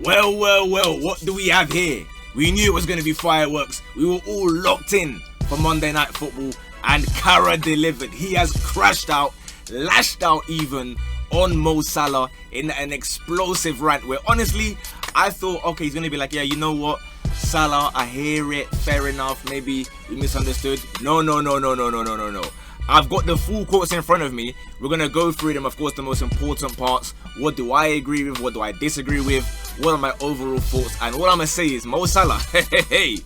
Well, what do we have here? We knew it was going to be fireworks. We were all locked in for Monday Night Football, and Carragher delivered. He has crashed out, lashed out even on Mo Salah in an explosive rant where honestly, I thought, okay, he's going to be like, yeah, you know what? Salah, I hear it, fair enough, maybe we misunderstood. No. I've got the full quotes in front of me. We're going to go through them, of course, the most important parts. What do I agree with? What do I disagree with? What are my overall thoughts? And what I'm going to say is, Mo Salah, hey,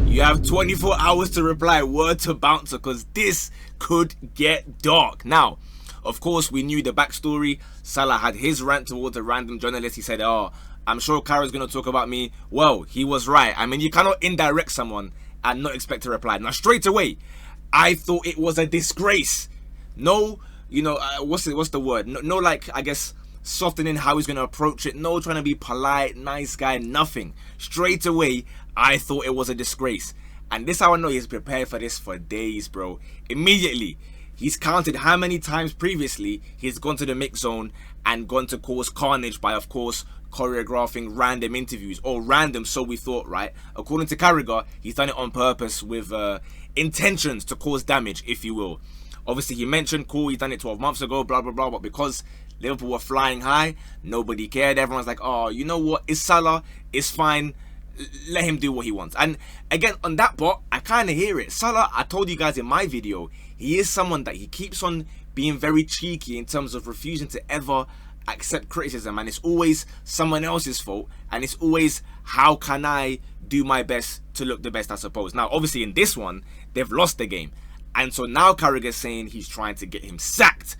you have 24 hours to reply, word to bouncer, because this could get dark. Now, of course, we knew the backstory. Salah had his rant towards a random journalist. He said, oh, I'm sure Carragher's going to talk about me. Well, he was right. I mean, you cannot indirect someone and not expect a reply. Now, straight away, I thought it was a disgrace. No, what's the word? No, like, I guess, softening how he's going to approach it. No, trying to be polite, nice guy, nothing. Straight away, I thought it was a disgrace. And this how I know he's prepared for this for days, bro. Immediately, he's counted how many times previously he's gone to the mix zone and gone to cause carnage by, of course, choreographing random interviews, or random, so we thought, right? According to Carragher, he's done it on purpose with intentions to cause damage, if you will. Obviously, he mentioned, cool, he's done it 12 months ago, blah, blah, blah, but because Liverpool were flying high, nobody cared. Everyone's like, oh, you know what? It's Salah, it's fine. Let him do what he wants. And again, on that part, I kind of hear it. Salah, I told you guys in my video, he is someone that he keeps on being very cheeky in terms of refusing to ever accept criticism, and it's always someone else's fault, and it's always how can I do my best to look the best, I suppose. Now obviously in this one they've lost the game, and so now Carragher's saying he's trying to get him sacked.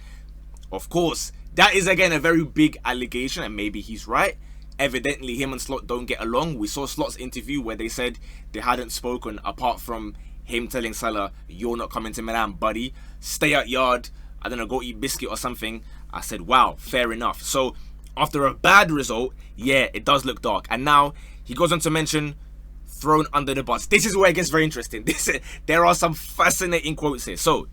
Of course, that is again a very big allegation, and maybe he's right. Evidently him and Slot don't get along. We saw Slot's interview where they said they hadn't spoken apart from him telling Salah, you're not coming to Milan, buddy, stay at yard, I don't know, go eat biscuit or something. I said, wow, fair enough. So after a bad result, yeah, it does look dark. And now he goes on to mention thrown under the bus. This is where it gets very interesting. There are some fascinating quotes here. So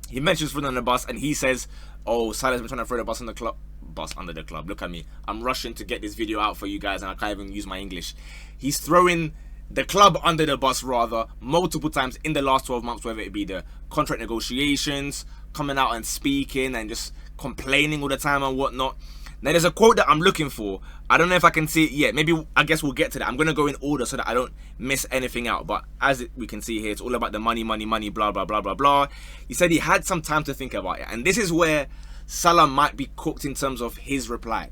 he mentions thrown under the bus, and he says, oh, Salah's been trying to throw the bus on the club. Bus under the club. Look at me. I'm rushing to get this video out for you guys, and I can't even use my English. He's throwing the club under the bus, rather, multiple times in the last 12 months, whether it be the contract negotiations, coming out and speaking and just complaining all the time and whatnot. Now there's a quote that I'm looking for. I don't know if I can see it yet. Maybe, I guess we'll get to that. I'm going to go in order so that I don't miss anything out. But as we can see here, it's all about the money, blah, blah, blah, blah, blah. He said he had some time to think about it. And this is where Salah might be cooked in terms of his reply.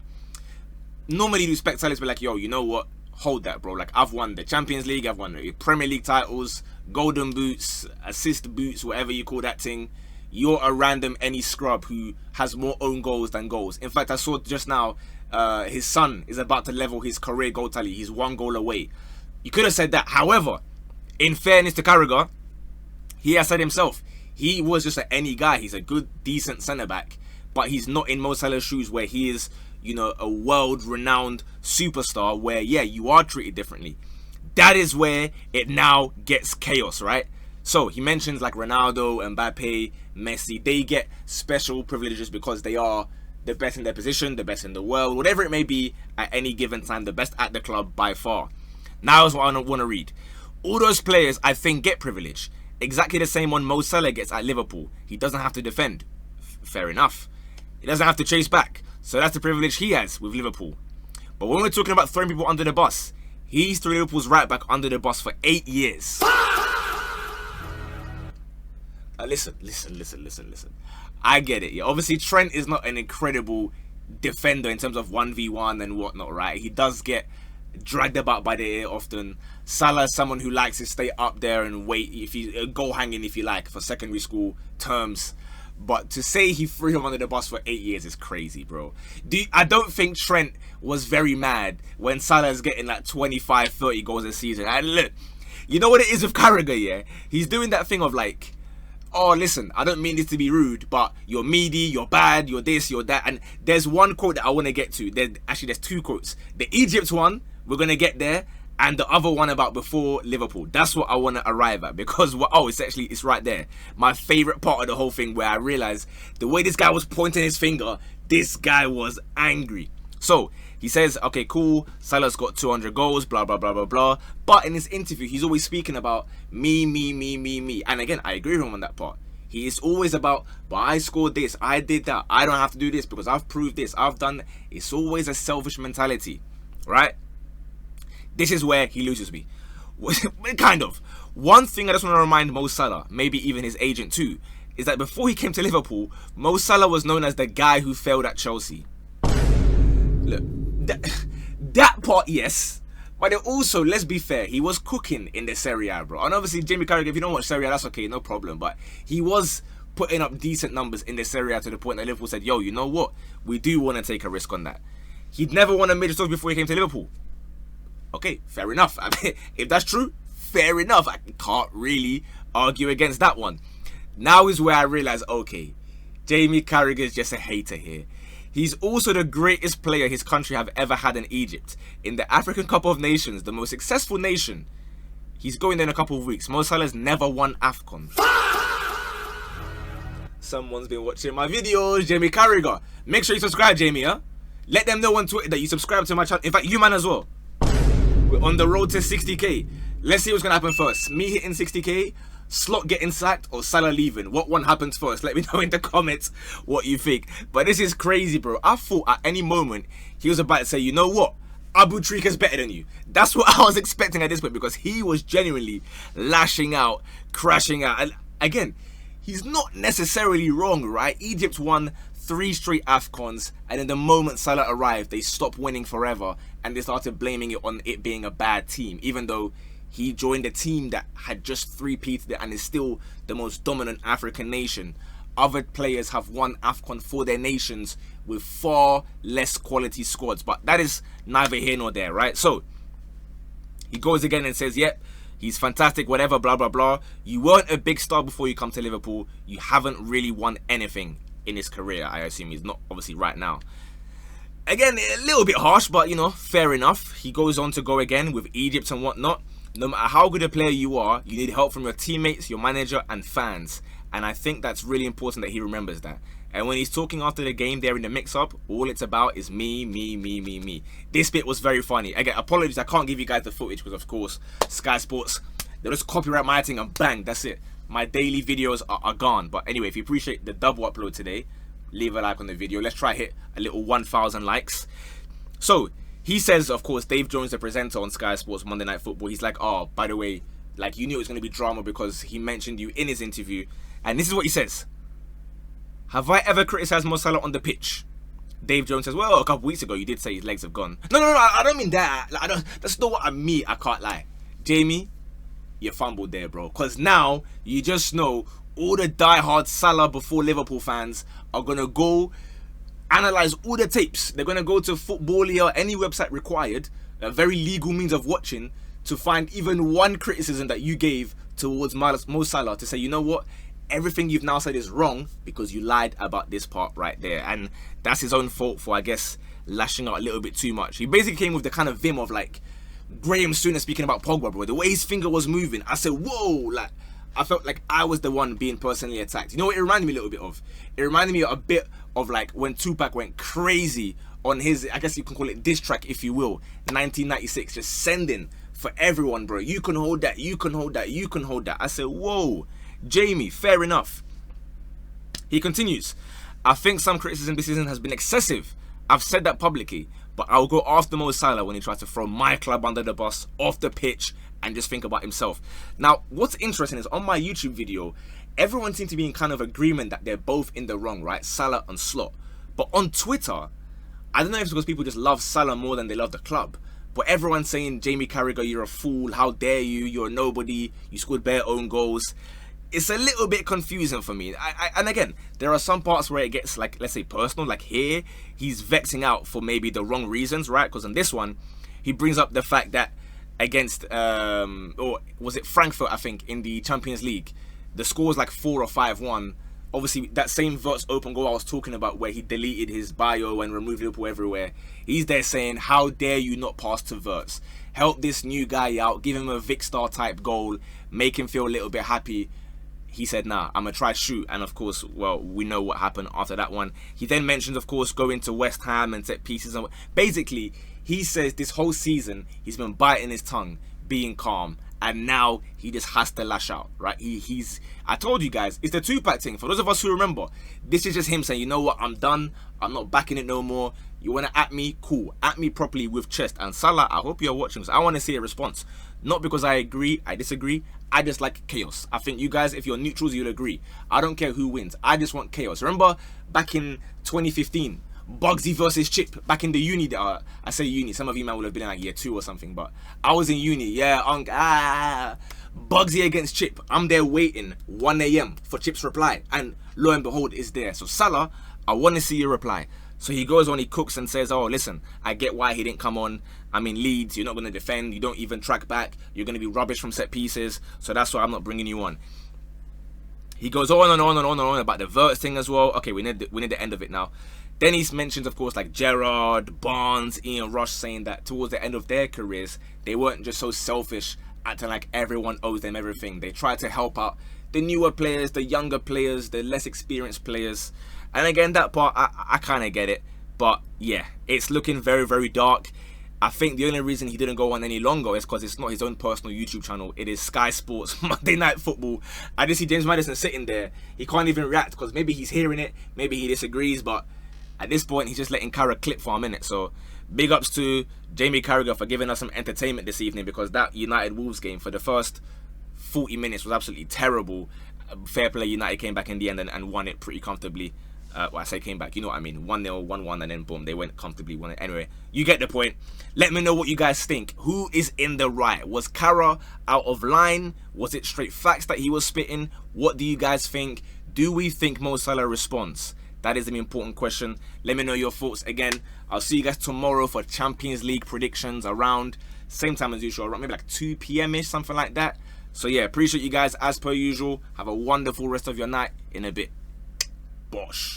Normally, you expect Salah to be like, yo, you know what? Hold that, bro. Like, I've won the Champions League, I've won the Premier League titles, golden boots, assist boots, whatever you call that thing. You're a random any scrub who has more own goals than goals. In fact, I saw just now his son is about to level his career goal tally. He's 1 goal away. You could have said that. However, in fairness to Carragher, he has said himself, he was just an any guy. He's a good, decent centre-back, but he's not in Mo Salah's shoes where he is, you know, a world-renowned superstar where, yeah, you are treated differently. That is where it now gets chaos, right? So he mentions like Ronaldo, Mbappe, Messi. They get special privileges because they are the best in their position, the best in the world, whatever it may be at any given time, the best at the club by far. Now is what I want to read. All those players, I think, get privilege. Exactly the same one Mo Salah gets at Liverpool. He doesn't have to defend. Fair enough. He doesn't have to chase back. So that's the privilege he has with Liverpool. But when we're talking about throwing people under the bus, he's threw Liverpool's right back under the bus for 8 years. Listen. I get it. Yeah, obviously Trent is not an incredible defender in terms of 1v1 and whatnot, right? He does get dragged about by the ear often. Salah is someone who likes to stay up there and wait, if he goal hanging, if you like, for secondary school terms. But to say he threw him under the bus for 8 years is crazy, bro. I don't think Trent was very mad when Salah's getting like 25, 30 goals a season. And look, you know what it is with Carragher, yeah? He's doing that thing of like, oh, listen, I don't mean this to be rude, but you're meaty, you're bad, you're this, you're that. And there's one quote that I want to get to. There's 2 quotes. The Egypt one, we're going to get there. And the other one about before Liverpool. That's what I want to arrive at. Because, it's right there. My favourite part of the whole thing, where I realised the way this guy was pointing his finger, this guy was angry. So he says, okay, cool, Salah's got 200 goals, blah, blah, blah, blah, blah. But in his interview, he's always speaking about me, me, me, me, me. And again, I agree with him on that part. He is always about, but I scored this, I did that, I don't have to do this because I've proved this, I've done that. It's always a selfish mentality, right? This is where he loses me. Kind of. One thing I just want to remind Mo Salah, maybe even his agent too, is that before he came to Liverpool, Mo Salah was known as the guy who failed at Chelsea. Look, that part, yes. But then also, let's be fair, he was cooking in the Serie A, bro. And obviously, Jamie Carragher, if you don't watch Serie A, that's okay, no problem. But he was putting up decent numbers in the Serie A to the point that Liverpool said, yo, you know what? We do want to take a risk on that. He'd never won a major trophy before he came to Liverpool. Okay, fair enough. I mean, if that's true, fair enough. I can't really argue against that one. Now is where I realize, okay, Jamie Carragher is just a hater here. He's also the greatest player his country have ever had in Egypt. In the African Cup of Nations, the most successful nation, he's going there in a couple of weeks. Mo Salah's never won AFCON. Someone's been watching my videos, Jamie Carragher. Make sure you subscribe, Jamie, huh? Let them know on Twitter that you subscribe to my channel. In fact, you man as well. We're on the road to 60k. Let's see what's going to happen first. Me hitting 60k, Slot getting sacked, or Salah leaving. What one happens first? Let me know in the comments what you think. But this is crazy, bro. I thought at any moment he was about to say, you know what? Abu Trika's better than you. That's what I was expecting at this point, because he was genuinely lashing out, crashing out. And again, he's not necessarily wrong, right? Egypt won 3 straight AFCONs, and then the moment Salah arrived, they stopped winning forever, and they started blaming it on it being a bad team, even though he joined a team that had just 3-peated it and is still the most dominant African nation. Other players have won AFCON for their nations with far less quality squads, but that is neither here nor there, right? So he goes again and says, yep, he's fantastic, whatever, blah, blah, blah. You weren't a big star before you come to Liverpool. You haven't really won anything in his career. I assume he's not, obviously, right now. Again, a little bit harsh, but, you know, fair enough. He goes on to go again with Egypt and whatnot. No matter how good a player you are, you need help from your teammates, your manager, and fans. And I think that's really important that he remembers that. And when he's talking after the game there in the mix-up, all it's about is me, me, me, me, me. This bit was very funny. Again, apologies, I can't give you guys the footage because, of course, Sky Sports, they'll just copyright my thing and bang, that's it. My daily videos are gone. But anyway, if you appreciate the double upload today, leave a like on the video. Let's try hit a little 1,000 likes. So he says, of course, Dave Jones, the presenter on Sky Sports Monday Night Football, he's like, oh, by the way, like, you knew it was going to be drama because he mentioned you in his interview. And this is what he says. Have I ever criticized Mo Salah on the pitch? Dave Jones says, well, a couple weeks ago, you did say his legs have gone. No, I don't mean that. Like, that's not what I mean. I can't lie. Jamie, you fumbled there, bro. Because now, you just know all the diehard Salah before Liverpool fans are going to go analyze all the tapes. They're going to go to Footballia, any website required, a very legal means of watching, to find even one criticism that you gave towards Mo Salah to say, you know what, everything you've now said is wrong because you lied about this part right there. And that's his own fault for, I guess, lashing out a little bit too much. He basically came with the kind of vim of like Graham Souness speaking about Pogba, bro. The way his finger was moving, I said, whoa, like, I felt like I was the one being personally attacked. You know what it reminded me a little bit of? It reminded me a bit of like when Tupac went crazy on his, I guess you can call it diss track, if you will, 1996, just sending for everyone, bro. You can hold that, you can hold that, you can hold that. I said, whoa, Jamie, fair enough. He continues, I think some criticism this season has been excessive. I've said that publicly, but I'll go after Mo Salah when he tries to throw my club under the bus, off the pitch, and just think about himself. Now, what's interesting is on my YouTube video, everyone seemed to be in kind of agreement that they're both in the wrong, right? Salah and Slot. But on Twitter, I don't know if it's because people just love Salah more than they love the club, but everyone's saying, Jamie Carragher, you're a fool, how dare you, you're a nobody, you scored bare own goals. It's a little bit confusing for me. And again, there are some parts where it gets, like, let's say personal, like here, he's vexing out for maybe the wrong reasons, right? Because on this one, he brings up the fact that against, or was it Frankfurt, I think, in the Champions League, the score was like 4 or 5-1. Obviously, that same Wirtz open goal I was talking about where he deleted his bio and removed Liverpool everywhere. He's there saying, how dare you not pass to Wirtz? Help this new guy out, give him a Vic Star type goal, make him feel a little bit happy. he said, nah, I'm going to try shoot. And of course, well, we know what happened after that one. He then mentions, of course, going to West Ham and set pieces. And basically, he says this whole season, he's been biting his tongue, being calm. And now he just has to lash out, right? I told you guys, it's the two-pack thing. For those of us who remember, this is just him saying, you know what, I'm done. I'm not backing it no more. You want to at me? Cool. At me properly with chest. And Salah, I hope you're watching this. I want to see a response. Not because I agree, I disagree. I just like chaos. I think you guys, if you're neutrals, you'll agree. I don't care who wins. I just want chaos. Remember back in 2015, Bugsy versus Chip back in the uni. I say uni, some of you might would have been in like year 2 or something, but I was in uni. Yeah, Bugsy against Chip. I'm there waiting 1 a.m. for Chip's reply, and lo and behold, it's there. So Salah, I want to see your reply. So he goes on, he cooks and says, oh, listen, I get why he didn't come on. I mean, Leeds, you're not going to defend. You don't even track back. You're going to be rubbish from set pieces. So that's why I'm not bringing you on. He goes on and on and on and on about the Verts thing as well. Okay, we need the end of it now. Then he mentions, of course, like Gerrard, Barnes, Ian Rush, saying that towards the end of their careers, they weren't just so selfish, acting like everyone owes them everything. They tried to help out the newer players, the younger players, the less experienced players. And again, that part, I kind of get it. But yeah, it's looking very, very dark. I think the only reason he didn't go on any longer is because it's not his own personal YouTube channel. It is Sky Sports Monday Night Football. I just see James Maddison sitting there. He can't even react because maybe he's hearing it. Maybe he disagrees. But at this point, he's just letting Carragher clip for a minute. So big ups to Jamie Carragher for giving us some entertainment this evening, because that United Wolves game for the first 40 minutes was absolutely terrible. Fair play, United came back in the end and won it pretty comfortably. Well, I say came back, you know what I mean. 1-0, 1-1, and then boom, they went comfortably, won it. Anyway, you get the point. Let me know what you guys think. Who is in the right? Was Carragher out of line? Was it straight facts that he was spitting? What do you guys think? Do we think Mo Salah responds? That is an important question. Let me know your thoughts. Again, I'll see you guys tomorrow for Champions League predictions around same time as usual, around maybe like 2 p.m-ish, something like that. So yeah, appreciate you guys as per usual. Have a wonderful rest of your night. In a bit. Bosh.